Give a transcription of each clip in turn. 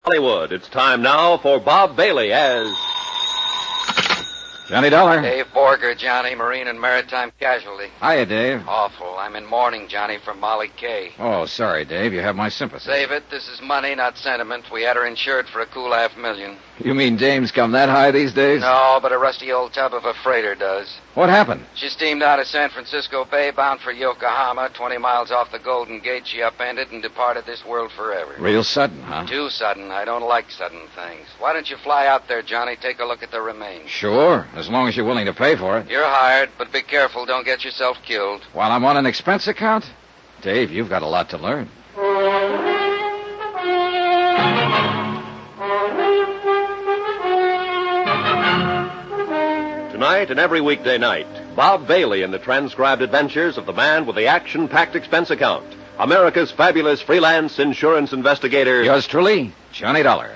Hollywood. It's time now for Bob Bailey as Johnny Dollar. Dave Borger, Johnny, Marine and Maritime Casualty. Hiya, Dave. Awful. I'm in mourning, Johnny, from Molly Kay. Oh, sorry, Dave. You have my sympathy. Save it. This is money, not sentiment. We had her insured for a cool $500,000. You mean dames come that high these days? No, but a rusty old tub of a freighter does. What happened? She steamed out of San Francisco Bay, bound for Yokohama. 20 miles off the Golden Gate, she upended and departed this world forever. Real sudden, huh? Too sudden. I don't like sudden things. Why don't you fly out there, Johnny? Take a look at the remains. Sure, as long as you're willing to pay for it. You're hired, but be careful. Don't get yourself killed. While I'm on an expense account? Dave, you've got a lot to learn. Tonight and every weekday night, Bob Bailey in the transcribed adventures of the man with the action-packed expense account, America's fabulous freelance insurance investigator. Yours truly, Johnny Dollar.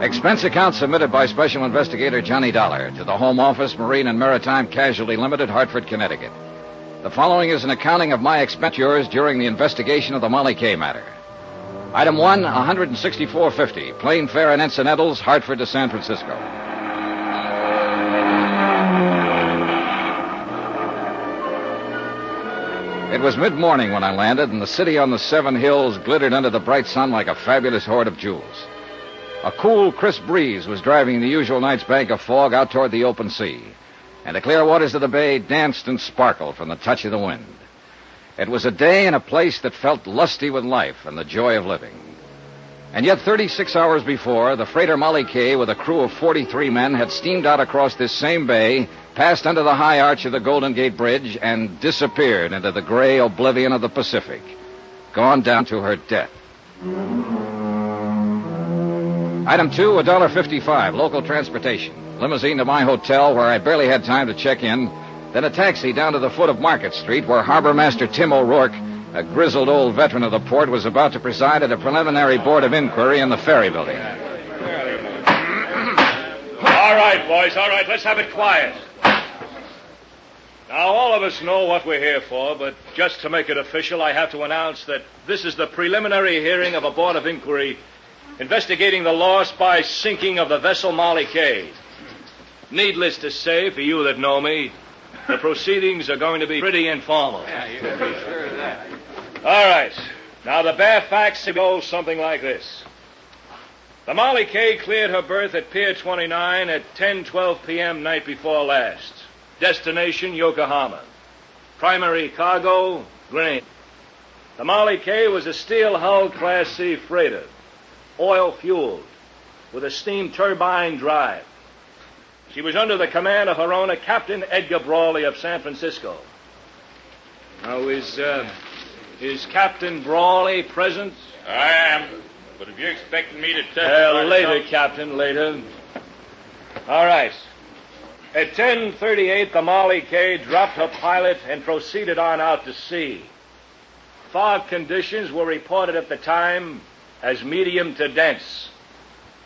Expense account submitted by Special Investigator Johnny Dollar to the Home Office, Marine and Maritime Casualty Limited, Hartford, Connecticut. The following is an accounting of my expenditures during the investigation of the Molly Kay matter. Item 1, $164.50, plane fare and incidentals, Hartford to San Francisco. It was mid-morning when I landed, and the city on the Seven Hills glittered under the bright sun like a fabulous hoard of jewels. A cool, crisp breeze was driving the usual night's bank of fog out toward the open sea, and the clear waters of the bay danced and sparkled from the touch of the wind. It was a day and a place that felt lusty with life and the joy of living. And yet 36 hours before, the freighter Molly Kay with a crew of 43 men had steamed out across this same bay, passed under the high arch of the Golden Gate Bridge, and disappeared into the gray oblivion of the Pacific, gone down to her death. Item 2, $1.55, local transportation. Limousine to my hotel, where I barely had time to check in. Then a taxi down to the foot of Market Street, where Harbor Master Tim O'Rourke, a grizzled old veteran of the port, was about to preside at a preliminary board of inquiry in the ferry building. All right, boys, all right. Let's have it quiet. Now, all of us know what we're here for, but just to make it official, I have to announce that this is the preliminary hearing of a board of inquiry investigating the loss by sinking of the vessel Molly Kay. Needless to say, for you that know me, the proceedings are going to be pretty informal. Yeah, you can be sure of that. All right. Now, the bare facts go something like this. The Molly Kay cleared her berth at Pier 29 at 10:12 p.m. night before last. Destination, Yokohama. Primary cargo, grain. The Molly Kay was a steel-hulled Class C freighter, oil-fueled, with a steam turbine drive. She was under the command of her owner, Captain Edgar Brawley of San Francisco. Now, is Captain Brawley present? I am. But if you're expecting me to testify... Later, Captain, later. All right. At 10:38, the Molly Kay dropped her pilot and proceeded on out to sea. Fog conditions were reported at the time as medium to dense.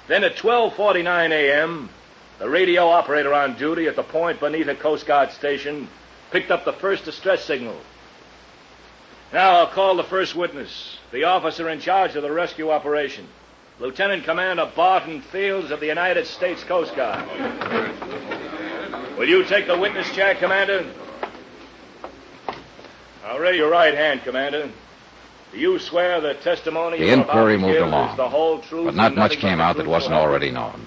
Then at 12:49 a.m., the radio operator on duty at the point beneath a Coast Guard station picked up the first distress signal. Now I'll call the first witness, the officer in charge of the rescue operation, Lieutenant Commander Barton Fields of the United States Coast Guard. Will you take the witness chair, Commander? Now raise your right hand, Commander. Do you swear the testimony The you're about inquiry to moved give along, is the whole truth but not and much nothing came but out the that truth, wasn't so help already you? known.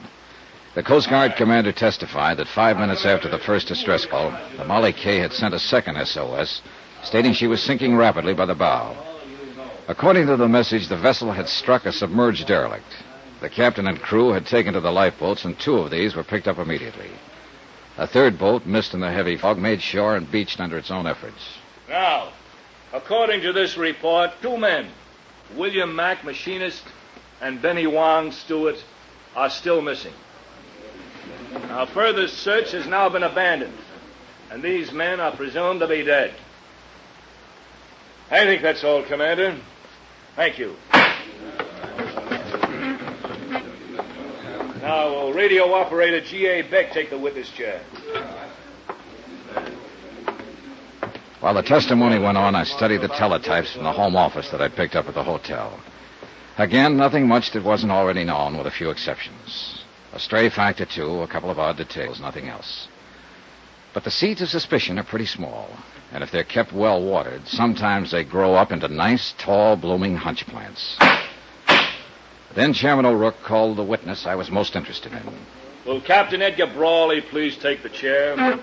The Coast Guard commander testified that 5 minutes after the first distress call, the Molly Kay had sent a second SOS, stating she was sinking rapidly by the bow. According to the message, the vessel had struck a submerged derelict. The captain and crew had taken to the lifeboats, and 2 of these were picked up immediately. A third boat, missed in the heavy fog, made shore and beached under its own efforts. Now, according to this report, 2 men, William Mack, machinist, and Benny Wong, steward, are still missing. Now, further search has now been abandoned, and these men are presumed to be dead. I think that's all, Commander. Thank you. Now, will radio operator G.A. Beck take the witness chair? While the testimony went on, I studied the teletypes from the home office that I picked up at the hotel. Again, nothing much that wasn't already known, with a few exceptions. A stray fact or two, a couple of odd details, nothing else. But the seeds of suspicion are pretty small, and if they're kept well watered, sometimes they grow up into nice, tall, blooming hunch plants. Then Chairman O'Rourke called the witness I was most interested in. Will Captain Edgar Brawley please take the chair?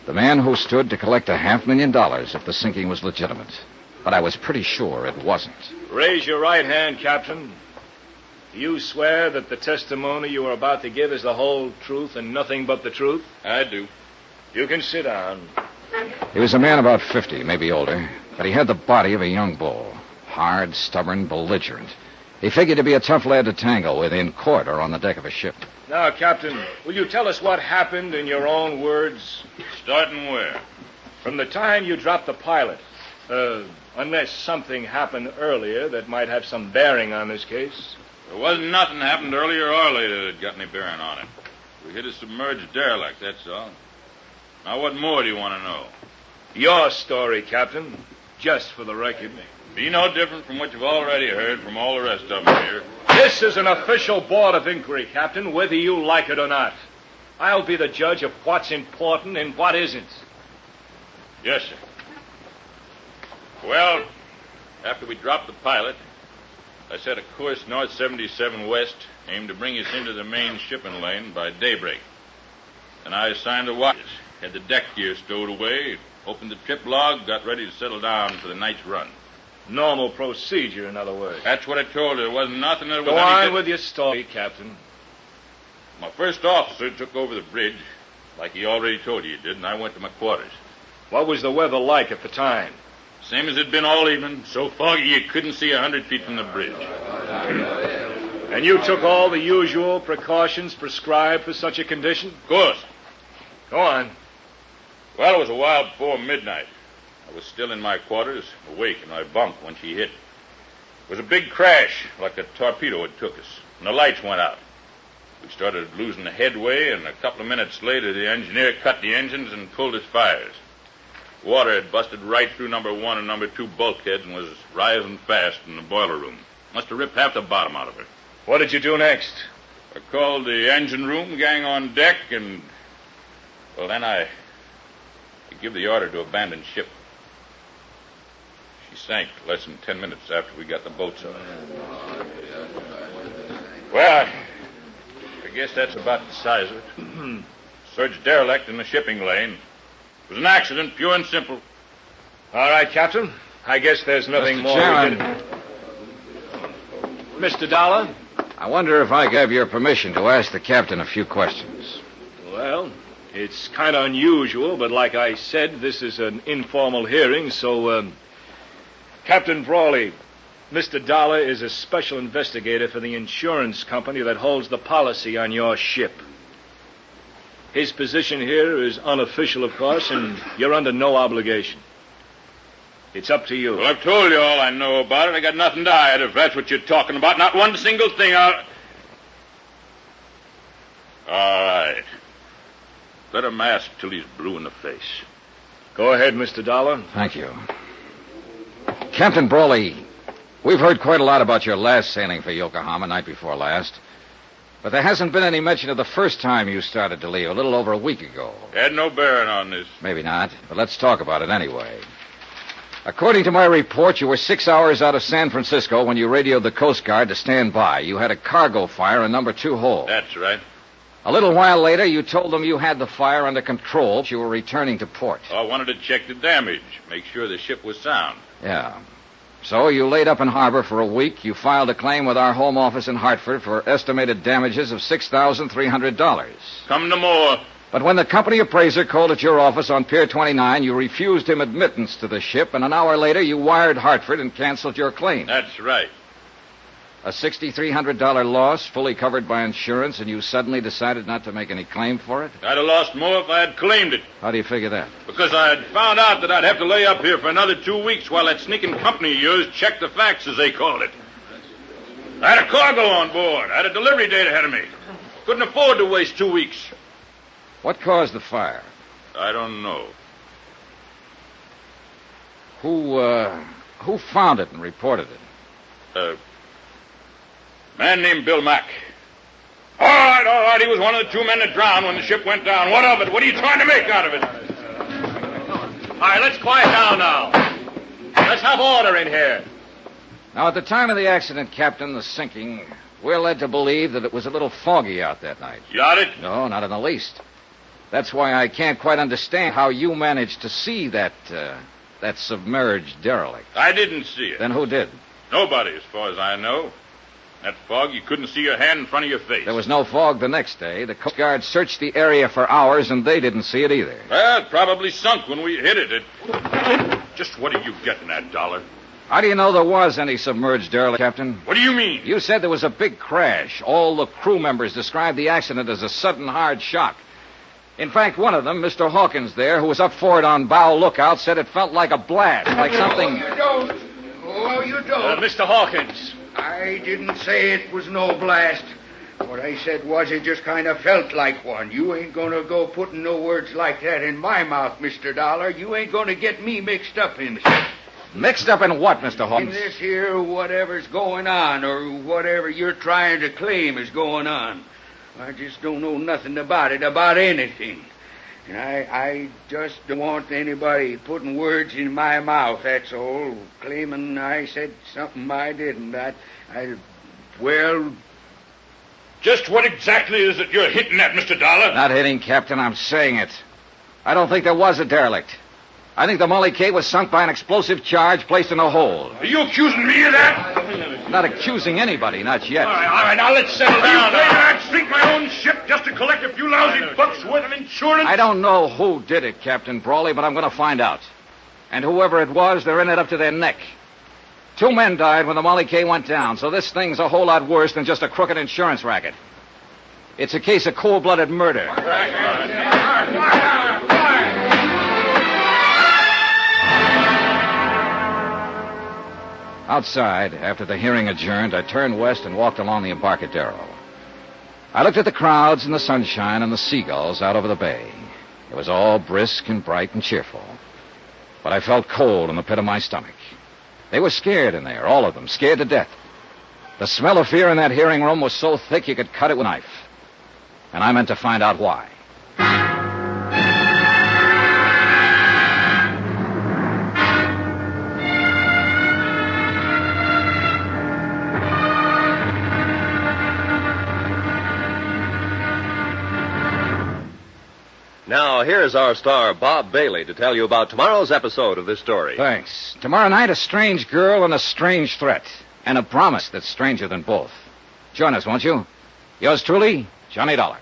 The man who stood to collect $500,000 if the sinking was legitimate. But I was pretty sure it wasn't. Raise your right hand, Captain. Do you swear that the testimony you are about to give is the whole truth and nothing but the truth? I do. You can sit down. He was a man about 50, maybe older, but he had the body of a young bull. Hard, stubborn, belligerent. He figured to be a tough lad to tangle with in court or on the deck of a ship. Now, Captain, will you tell us what happened in your own words? Starting where? From the time you dropped the pilot. Unless something happened earlier that might have some bearing on this case. There wasn't nothing happened earlier or later that got any bearing on it. We hit a submerged derelict, that's all. Now, what more do you want to know? Your story, Captain. Just for the record. Be no different from what you've already heard from all the rest of them here. This is an official board of inquiry, Captain, whether you like it or not. I'll be the judge of what's important and what isn't. Yes, sir. Well, after we dropped the pilot, I set a course north 77 west, aimed to bring us into the main shipping lane by daybreak. And I assigned the watches, had the deck gear stowed away, opened the trip log, got ready to settle down for the night's run. Normal procedure, in other words. That's what I told her. There wasn't nothing that was... Go on with your story, Captain. My first officer took over the bridge, like he already told you he did, and I went to my quarters. What was the weather like at the time? Same as it'd been all evening, so foggy you couldn't see 100 feet from the bridge. And you took all the usual precautions prescribed for such a condition? Of course. Go on. Well, it was a while before midnight. I was still in my quarters, awake in my bunk when she hit. It was a big crash, like a torpedo had took us, and the lights went out. We started losing the headway, and a couple of minutes later, the engineer cut the engines and pulled his fires. Water had busted right through number 1 and number 2 bulkheads and was rising fast in the boiler room. Must have ripped half the bottom out of her. What did you do next? I called the engine room gang on deck, and... well, then I give the order to abandon ship. She sank less than 10 minutes after we got the boats on. Well, I guess that's about the size of it. Surged derelict in the shipping lane. It was an accident, pure and simple. All right, Captain. I guess there's nothing Mr. more Chairman. Mr. Dollar? I wonder if I could have your permission to ask the captain a few questions. Well, it's kind of unusual, but like I said, this is an informal hearing, so, Captain Brawley, Mr. Dollar is a special investigator for the insurance company that holds the policy on your ship. His position here is unofficial, of course, and you're under no obligation. It's up to you. Well, I've told you all I know about it. I got nothing to hide, if that's what you're talking about. Not one single thing. All right. Let him ask till he's blue in the face. Go ahead, Mr. Dollar. Thank you. Captain Brawley, we've heard quite a lot about your last sailing for Yokohama night before last. But there hasn't been any mention of the first time you started to leave, a little over a week ago. Had no bearing on this. Maybe not, but let's talk about it anyway. According to my report, you were 6 hours out of San Francisco when you radioed the Coast Guard to stand by. You had a cargo fire in number 2 hold. That's right. A little while later, you told them you had the fire under control. You were returning to port. I wanted to check the damage, make sure the ship was sound. Yeah. So you laid up in harbor for a week. You filed a claim with our home office in Hartford for estimated damages of $6,300. Come to more. But when the company appraiser called at your office on Pier 29, you refused him admittance to the ship, and an hour later you wired Hartford and canceled your claim. That's right. A $6,300 loss, fully covered by insurance, and you suddenly decided not to make any claim for it? I'd have lost more if I had claimed it. How do you figure that? Because I had found out that I'd have to lay up here for another 2 weeks while that sneaking company of yours checked the facts, as they called it. I had a cargo on board. I had a delivery date ahead of me. Couldn't afford to waste 2 weeks. What caused the fire? I don't know. Who found it and reported it? Man named Bill Mack. All right. He was one of the 2 men that drowned when the ship went down. What of it? What are you trying to make out of it? All right, let's quiet down now. Let's have order in here. Now, at the time of the accident, Captain, the sinking, we're led to believe that it was a little foggy out that night. You got it? No, not in the least. That's why I can't quite understand how you managed to see that submerged derelict. I didn't see it. Then who did? Nobody, as far as I know. That fog, you couldn't see your hand in front of your face. There was no fog the next day. The Coast Guard searched the area for hours, and they didn't see it either. Well, it probably sunk when we hit it. Just what are you getting at, Dollar? How do you know there was any submerged derelict, Captain? What do you mean? You said there was a big crash. All the crew members described the accident as a sudden hard shock. In fact, one of them, Mr. Hawkins there, who was up for it on bow lookout, said it felt like a blast, like something... Oh, you don't. Mr. Hawkins. I didn't say it was no blast. What I said was it just kind of felt like one. You ain't going to go putting no words like that in my mouth, Mr. Dollar. You ain't going to get me mixed up in it. Mixed up in what, Mr. Hawkins? In this here whatever's going on, or whatever you're trying to claim is going on. I just don't know nothing about it, about anything. And I just don't want anybody putting words in my mouth, that's all. Claiming I said something I didn't. Well... Just what exactly is it you're hitting at, Mr. Dollar? Not hitting, Captain. I'm saying it. I don't think there was a derelict. I think the Molly K was sunk by an explosive charge placed in a hole. Are you accusing me of that? I'm not accusing anybody, not yet. All right, now let's settle down. Are you saying I'd sink my own ship just to collect a few lousy bucks worth of insurance? I don't know who did it, Captain Brawley, but I'm going to find out. And whoever it was, they're in it up to their neck. 2 men died when the Molly K went down, so this thing's a whole lot worse than just a crooked insurance racket. It's a case of cold-blooded murder. Outside, after the hearing adjourned, I turned west and walked along the Embarcadero. I looked at the crowds and the sunshine and the seagulls out over the bay. It was all brisk and bright and cheerful. But I felt cold in the pit of my stomach. They were scared in there, all of them, scared to death. The smell of fear in that hearing room was so thick you could cut it with a knife. And I meant to find out why. Now, here's our star, Bob Bailey, to tell you about tomorrow's episode of this story. Thanks. Tomorrow night, a strange girl and a strange threat. And a promise that's stranger than both. Join us, won't you? Yours truly, Johnny Dollar.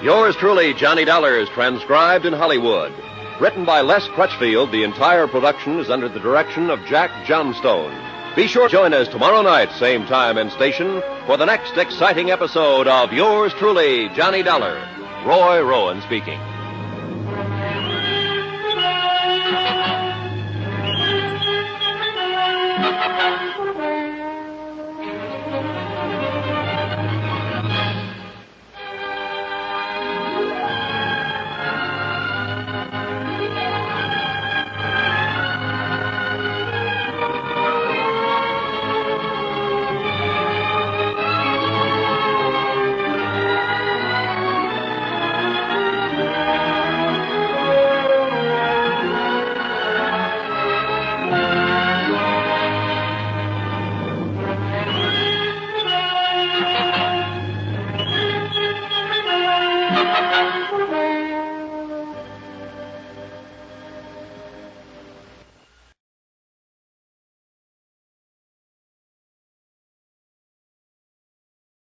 Yours truly, Johnny Dollar, is transcribed in Hollywood. Written by Les Crutchfield, the entire production is under the direction of Jack Johnstone. Be sure to join us tomorrow night, same time and station, for the next exciting episode of Yours truly, Johnny Dollar. Roy Rowan speaking.